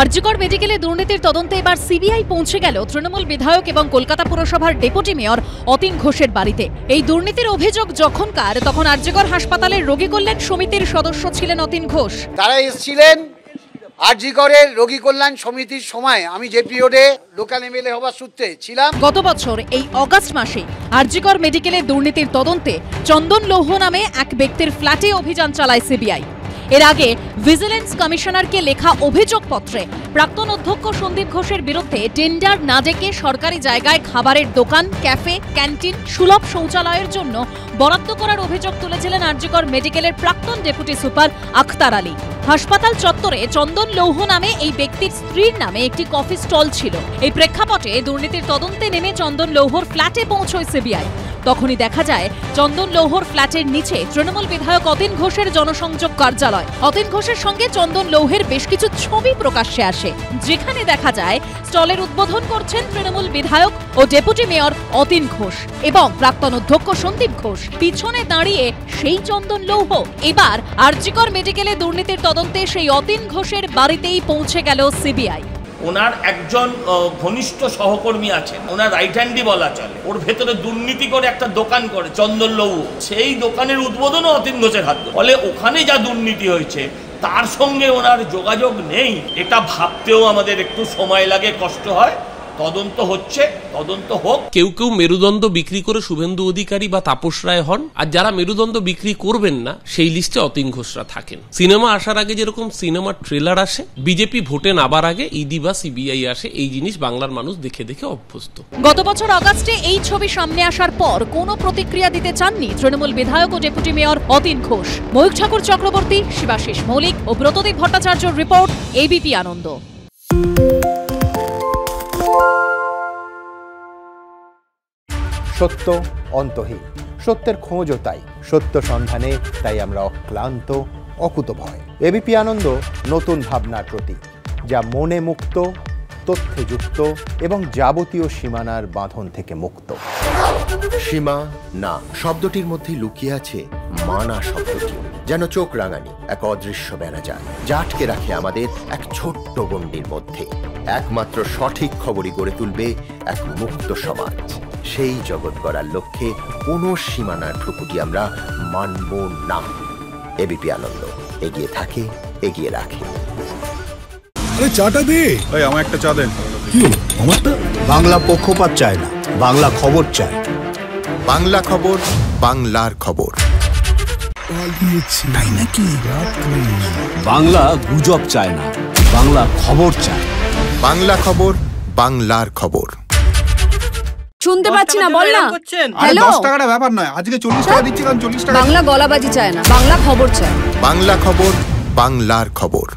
আরজিকর মেডিকেলে দুর্নীতির তদন্তে এবার সিবিআই পৌঁছে গেল তৃণমূল বিধায়ক এবং কলকাতা পুরসভার ডেপুটি মেয়র অতীন ঘোষের বাড়িতে। এই দুর্নীতির অভিযোগ যখনকার, তখন আরজিকর হাসপাতালের রোগী কল্যাণ সমিতির সদস্য ছিলেন অতীন ঘোষ। তারা এসেছিলেন আরজিকরের রোগী কল্যাণ সমিতির সময়, আমি যে পিরিয়ডে লোকাল এমএলএ হবার সূত্রে ছিলাম। গত বছর এই অগাস্ট মাসে আরজিকর মেডিকেলে দুর্নীতির তদন্তে চন্দন লৌহ নামে এক ব্যক্তির ফ্ল্যাটে অভিযান চালায় সিবিআই। এর আগে ভিজিলেন্স কমিশনারকে লেখা অভিযোগপত্রে প্রাক্তন অধ্যক্ষ সন্দীপ ঘোষের বিরুদ্ধে টেন্ডার না ডেকে সরকারি জায়গায় খাবারের দোকান, ক্যাফে, ক্যান্টিন, সুলভ শৌচালয়ের জন্য বরাদ্দ করার অভিযোগ তুলেছিলেন আরজিকর মেডিকেলের প্রাক্তন ডেপুটি সুপার আখতার আলী। হাসপাতাল চত্বরে চন্দন লৌহ নামে এই ব্যক্তির স্ত্রীর নামে একটি কফি স্টল ছিল। এই প্রেক্ষাপটে দুর্নীতির তদন্তে নেমে চন্দন লৌহর ফ্ল্যাটে পৌঁছয় সিবিআই। তখনই দেখা যায় চন্দন লৌহর ফ্ল্যাটের নিচে তৃণমূল বিধায়ক অতীন ঘোষের জনসংযোগ কার্যালয়। অতীন ঘোষের সঙ্গে চন্দন লৌহের বেশ কিছু ছবি প্রকাশ্যে আসে, যেখানে দেখা যায় স্টলের উদ্বোধন করছেন তৃণমূল বিধায়ক ও ডেপুটি মেয়র অতীন ঘোষ এবং প্রাক্তন অধ্যক্ষ সন্দীপ ঘোষ। পিছনে দাঁড়িয়ে সেই চন্দন লৌহ। এবার আরজিকর মেডিকেলে দুর্নীতির তদন্তে সেই অতীন ঘোষের বাড়িতেই পৌঁছে গেল সিবিআই। ওনার একজন ঘনিষ্ঠ সহকর্মী আছেন, ওনার রাইট হ্যান্ডই বলা চলে। ওর ভেতরে দুর্নীতি করে একটা দোকান করে চন্দন লৌহ, সেই দোকানের উদ্বোধনও অতীন ঘোষের হাত ধরে। ফলে ওখানে যা দুর্নীতি হয়েছে তার সঙ্গে ওনার যোগাযোগ নেই, এটা ভাবতেও আমাদের একটু সময় লাগে, কষ্ট হয়। তদন্ত হচ্ছে, তদন্ত হোক। কেউ কেউ মেরুদণ্ড বিক্রি করে শুভেন্দু অধিকারী বা তাপস রায় হন, আর যারা মেরুদণ্ড বিক্রি করবেন না সেই লিস্টে অতীন ঘোষরা থাকেন। সিনেমা আসার আগে যেরকম সিনেমার ট্রেলার আসে, বিজেপি ভোটে নাবার আগে ইডি বা সিবিআই আসে, এই জিনিস বাংলার মানুষ দেখে দেখে অভ্যস্ত। গত বছর আগস্টে এই ছবি সামনে আসার পর কোনো প্রতিক্রিয়া দিতে চাননি তৃণমূল বিধায়ক ও ডেপুটি মেয়র অতীন ঘোষ। ময়ূখ ঠাকুর চক্রবর্তী, শিবাশিস মৌলিক ও ব্রতদীপ ভট্টাচার্যর রিপোর্ট, এবিপি আনন্দ। সত্য অন্তহীন, সত্যের খোঁজও তাই, সত্য সন্ধানে তাই আমরা অক্লান্ত, অকুতভয়। এবিপি আনন্দ নতুন ভাবনার প্রতীক, যা মনে মুক্ত, তথ্যে যুক্ত এবং যাবতীয় সীমানার বাঁধন থেকে মুক্ত। সীমা না শব্দটির মধ্যে লুকিয়ে আছে মানা শব্দটি, যেন চোখ রাঙানি এক অদৃশ্য বেড়াজাল, যা আটকে রাখে আমাদের এক ছোট্ট গণ্ডির মধ্যে। একমাত্র সঠিক খবরই গড়ে তুলবে এক মুক্ত সমাজ। সেই জগৎ গড়ার লক্ষ্যে কোনো সীমানার ঠুকুটি আমরা মানব না। এবিপি আনন্দ এগিয়ে থাকে, এগিয়ে রাখে। আরে চাটা দে ভাই, আমার একটা চা দেন। কি আমারটা? বাংলা পক্ষপাত চায় না, বাংলা খবর চায়। বাংলা খবর, বাংলার খবর। তাই নাকি? বাংলা গুজব চায় না, বাংলা খবর চায়। বাংলা খবর, বাংলার খবর। শুনতে পাচ্ছি না, বল না। হ্যালো, 10 টাকাটা ব্যাপার নয়, আজকে 40 টাকা দিচ্ছি, কারণ 40 টাকা। বাংলা গলাবাজি চায় না, বাংলা খবর চায়। বাংলা খবর, বাংলার খবর।